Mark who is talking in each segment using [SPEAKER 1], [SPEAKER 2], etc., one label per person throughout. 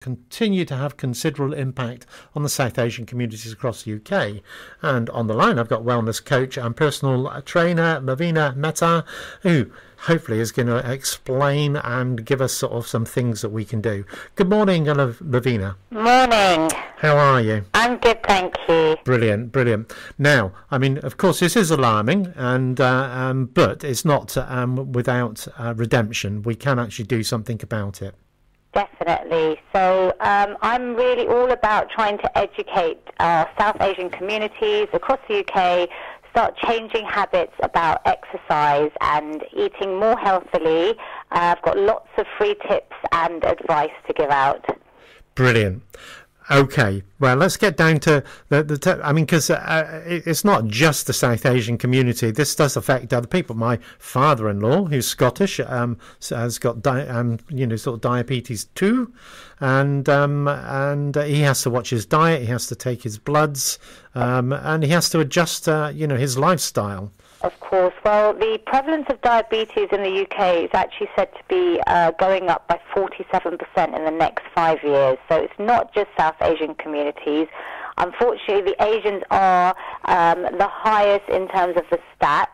[SPEAKER 1] continue to have considerable impact on the South Asian communities across the UK. And on the line, I've got wellness coach and personal trainer Lavina Mehta, who hopefully is going to explain and give us sort of some things that we can do. Good morning, Lavina.
[SPEAKER 2] Morning.
[SPEAKER 1] How are you?
[SPEAKER 2] I'm good, thank you.
[SPEAKER 1] Brilliant, brilliant. Now, I mean, of course, this is alarming, and but it's not without redemption. We can actually do something about it.
[SPEAKER 2] Definitely. So I'm really all about trying to educate South Asian communities across the UK, start changing habits about exercise and eating more healthily. I've got lots of free tips and advice to give out.
[SPEAKER 1] Brilliant. Okay, well, let's get down to I mean, because it's not just the South Asian community. This does affect other people. My father-in-law, who's Scottish, has got sort of diabetes too, and he has to watch his diet. He has to take his bloods, and he has to adjust, his lifestyle.
[SPEAKER 2] Of course. Well, the prevalence of diabetes in the UK is actually said to be going up by 47% in the next 5 years. So it's not just South Asian communities. Unfortunately, the Asians are the highest in terms of the stats,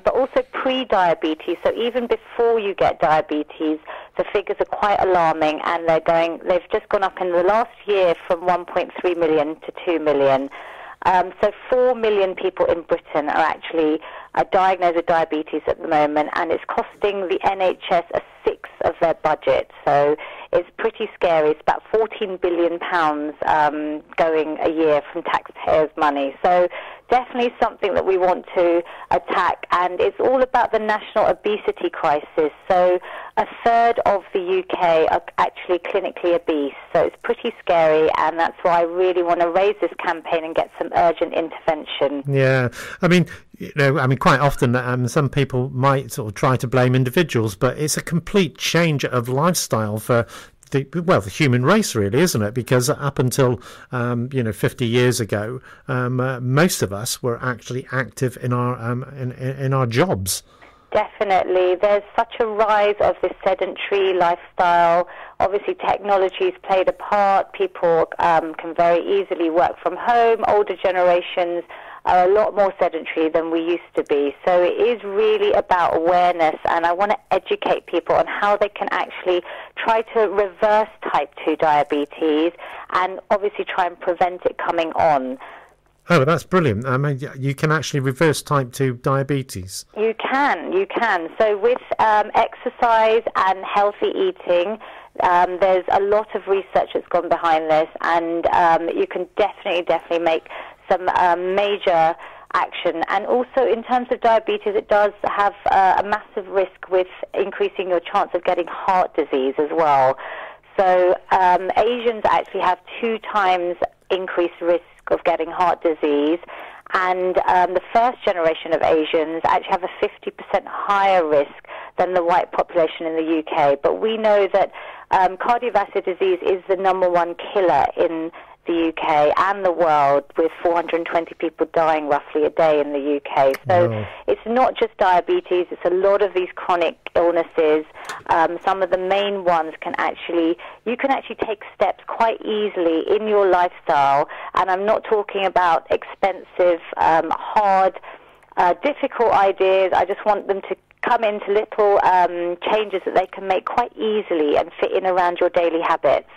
[SPEAKER 2] but also pre-diabetes. So even before you get diabetes, the figures are quite alarming, and they've just gone up in the last year from 1.3 million to 2 million. So 4 million people in Britain are actually diagnosed with diabetes at the moment, and it's costing the NHS a sixth of their budget. So it's pretty scary. It's about £14 billion going a year from taxpayers' money. So definitely something that we want to attack, and it's all about the national obesity crisis. So a third of the UK are actually clinically obese, so it's pretty scary, and that's why I really want to raise this campaign and get some urgent intervention.
[SPEAKER 1] Yeah, I mean, quite often some people might sort of try to blame individuals, but it's a complete change of lifestyle for the human race, really, isn't it? Because up until 50 years ago, most of us were actually active in our jobs.
[SPEAKER 2] Definitely. There's such a rise of this sedentary lifestyle. Obviously, technology's played a part. People can very easily work from home. Older generations are a lot more sedentary than we used to be. So it is really about awareness, and I want to educate people on how they can actually try to reverse type 2 diabetes and obviously try and prevent it coming on.
[SPEAKER 1] Oh, that's brilliant. I mean, you can actually reverse type 2 diabetes. You
[SPEAKER 2] can. So with exercise and healthy eating, there's a lot of research that's gone behind this, and you can definitely make some major action. And also in terms of diabetes, it does have a massive risk with increasing your chance of getting heart disease as well. So Asians actually have 2 times increased risk of getting heart disease, and the first generation of Asians actually have a 50% higher risk than the white population in the UK. But we know that cardiovascular disease is the #1 killer in the UK and the world, with 420 people dying roughly a day in the UK. So It's not just diabetes, it's a lot of these chronic illnesses. Some of the main ones you can actually take steps quite easily in your lifestyle, and I'm not talking about expensive, hard, difficult ideas. I just want them to come into little changes that they can make quite easily and fit in around your daily habits.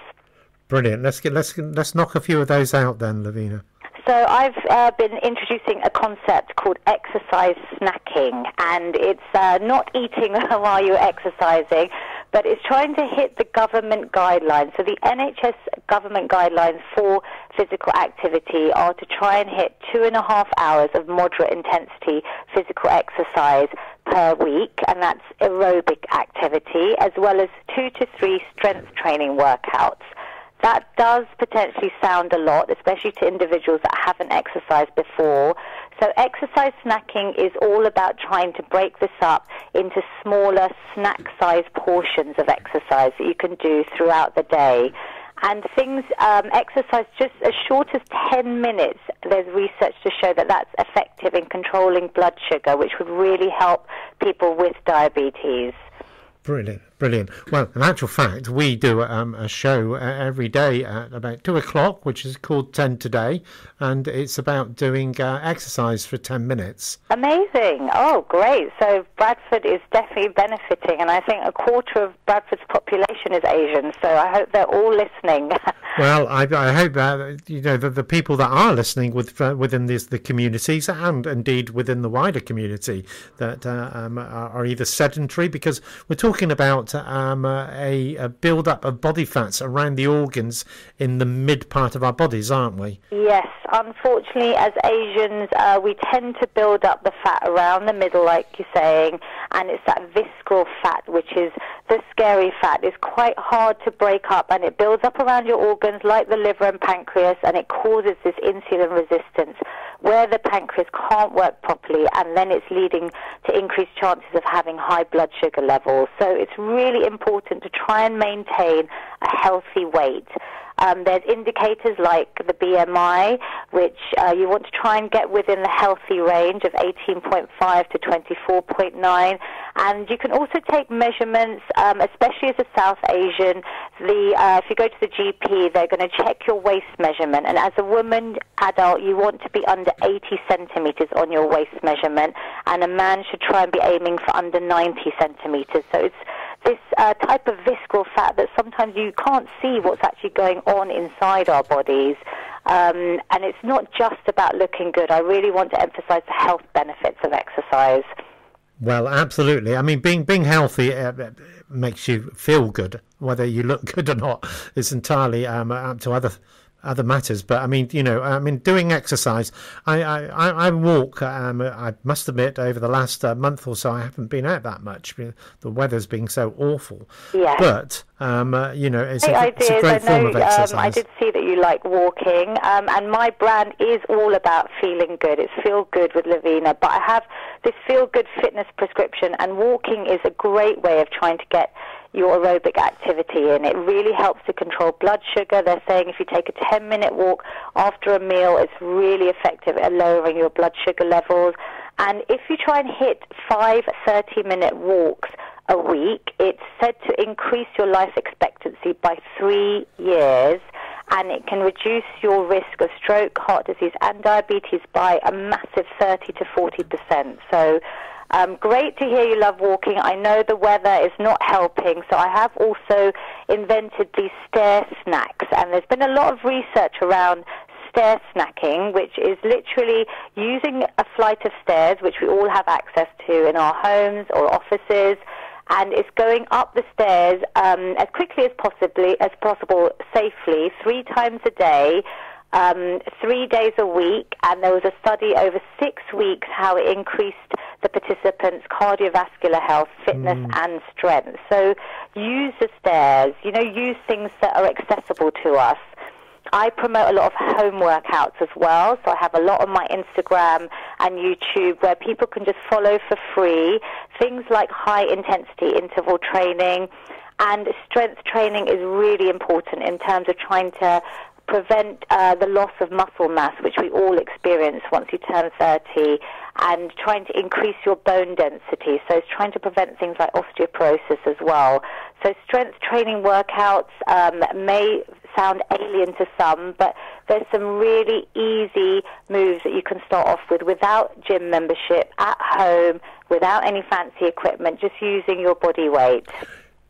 [SPEAKER 1] Brilliant. Let's knock a few of those out then, Lavina.
[SPEAKER 2] So I've been introducing a concept called exercise snacking, and it's not eating while you're exercising, but it's trying to hit the government guidelines. So the NHS government guidelines for physical activity are to try and hit 2.5 hours of moderate intensity physical exercise per week, and that's aerobic activity, as well as 2 to 3 strength training workouts. That does potentially sound a lot, especially to individuals that haven't exercised before. So exercise snacking is all about trying to break this up into smaller snack-sized portions of exercise that you can do throughout the day. And exercise just as short as 10 minutes, there's research to show that that's effective in controlling blood sugar, which would really help people with diabetes.
[SPEAKER 1] Brilliant, brilliant. Well, in actual fact, we do a show every day at about 2 o'clock, which is called 10 Today, and it's about doing exercise for 10 minutes.
[SPEAKER 2] Amazing. Oh, great. So Bradford is definitely benefiting, and I think a quarter of Bradford's population is Asian, so I hope they're all listening.
[SPEAKER 1] Well, I hope that the people that are listening within the communities, and indeed within the wider community, that are either sedentary, because we're talking about a build-up of body fats around the organs in the mid part of our bodies, aren't we?
[SPEAKER 2] Yes, unfortunately, as Asians, we tend to build up the fat around the middle, like you're saying, and it's that visceral fat, which is the scary fat. It's quite hard to break up, and it builds up around your organs like the liver and pancreas, and it causes this insulin resistance where the pancreas can't work properly, and then it's leading to increased chances of having high blood sugar levels. So it's really important to try and maintain a healthy weight. There's indicators like the BMI, which you want to try and get within the healthy range of 18.5 to 24.9. And you can also take measurements, especially as a South Asian. If you go to the GP, they're going to check your waist measurement. And as a woman, adult, you want to be under 80 centimeters on your waist measurement. And a man should try and be aiming for under 90 centimeters. So it's this type of visceral fat that sometimes you can't see what's actually going on inside our bodies. And it's not just about looking good. I really want to emphasize the health benefits of exercise.
[SPEAKER 1] Well, absolutely. I mean, being healthy makes you feel good. Whether you look good or not is entirely up to other matters. But I mean, doing exercise. I walk. I must admit, over the last month or so, I haven't been out that much. The weather's being so awful.
[SPEAKER 2] Yeah.
[SPEAKER 1] But it's a great form of exercise.
[SPEAKER 2] I did see that you like walking, and my brand is all about feeling good. It's Feel Good with Lavina, but I have this Feel Good fitness prescription, and walking is a great way of trying to get your aerobic activity in. It really helps to control blood sugar. They're saying if you take a 10-minute walk after a meal, it's really effective at lowering your blood sugar levels. And if you try and hit 5 30-minute walks a week, it's said to increase your life expectancy by 3 years, and it can reduce your risk of stroke, heart disease, and diabetes by a massive 30 to 40%. So great to hear you love walking. I know the weather is not helping, so I have also invented these stair snacks, and there's been a lot of research around stair snacking, which is literally using a flight of stairs, which we all have access to in our homes or offices, and it's going up the stairs as quickly as possible, safely, 3 times a day, 3 days a week. And there was a study over 6 weeks how it increased the participants' cardiovascular health, fitness and strength. So use the stairs, use things that are accessible to us. I promote a lot of home workouts as well, so I have a lot on my Instagram and YouTube where people can just follow for free. Things like high-intensity interval training, and strength training is really important in terms of trying to prevent the loss of muscle mass, which we all experience once you turn 30, and trying to increase your bone density. So it's trying to prevent things like osteoporosis as well. So strength training workouts may sound alien to some, but there's some really easy moves that you can start off with without gym membership, at home, without any fancy equipment, just using your body weight.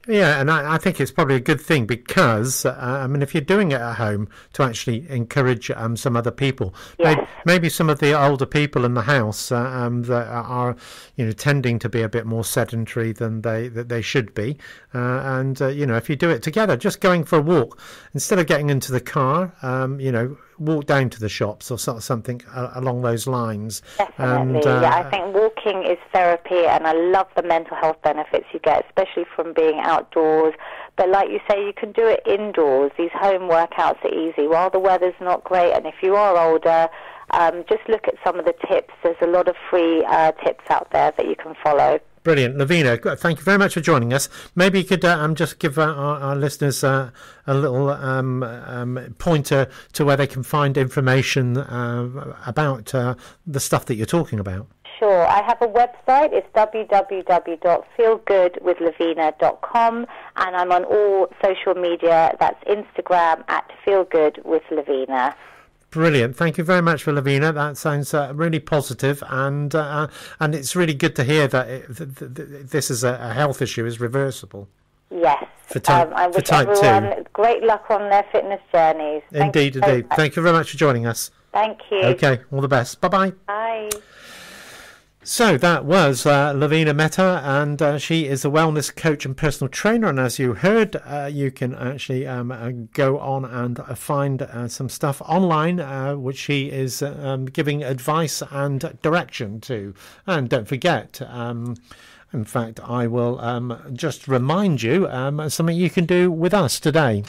[SPEAKER 1] Yeah, and I think it's probably a good thing because, if you're doing it at home, to actually encourage some other people.
[SPEAKER 2] Yes.
[SPEAKER 1] Maybe some of the older people in the house that are, tending to be a bit more sedentary than they should be. If you do it together, just going for a walk, instead of getting into the car, walk down to the shops or something along those lines.
[SPEAKER 2] Definitely, I think walking is therapy, and I love the mental health benefits you get, especially from being outdoors. But like you say, you can do it indoors. These home workouts are easy while the weather's not great, and if you are older, just look at some of the tips. There's a lot of free tips out there that you can follow.
[SPEAKER 1] Brilliant. Lavina, thank you very much for joining us. Maybe you could just give our listeners a little pointer to where they can find information about the stuff that you're talking about.
[SPEAKER 2] sure. I have a website. It's www.feelgoodwithlavina.com, and I'm on all social media. That's Instagram at feelgoodwithlavina.
[SPEAKER 1] Brilliant. Thank you very much for Lavina. That sounds really positive, and it's really good to hear that this is a health issue is reversible.
[SPEAKER 2] Yes.
[SPEAKER 1] For type,
[SPEAKER 2] I wish
[SPEAKER 1] type
[SPEAKER 2] everyone
[SPEAKER 1] 2.
[SPEAKER 2] Great luck on their fitness journeys.
[SPEAKER 1] Indeed, indeed. Thank you very much for joining us.
[SPEAKER 2] Thank you.
[SPEAKER 1] Okay, all the best. Bye-bye.
[SPEAKER 2] Bye.
[SPEAKER 1] So that was Lavina Mehta, and she is a wellness coach and personal trainer. And as you heard, you can actually go on and find some stuff online, which she is giving advice and direction to. And don't forget, in fact, I will just remind you something you can do with us today.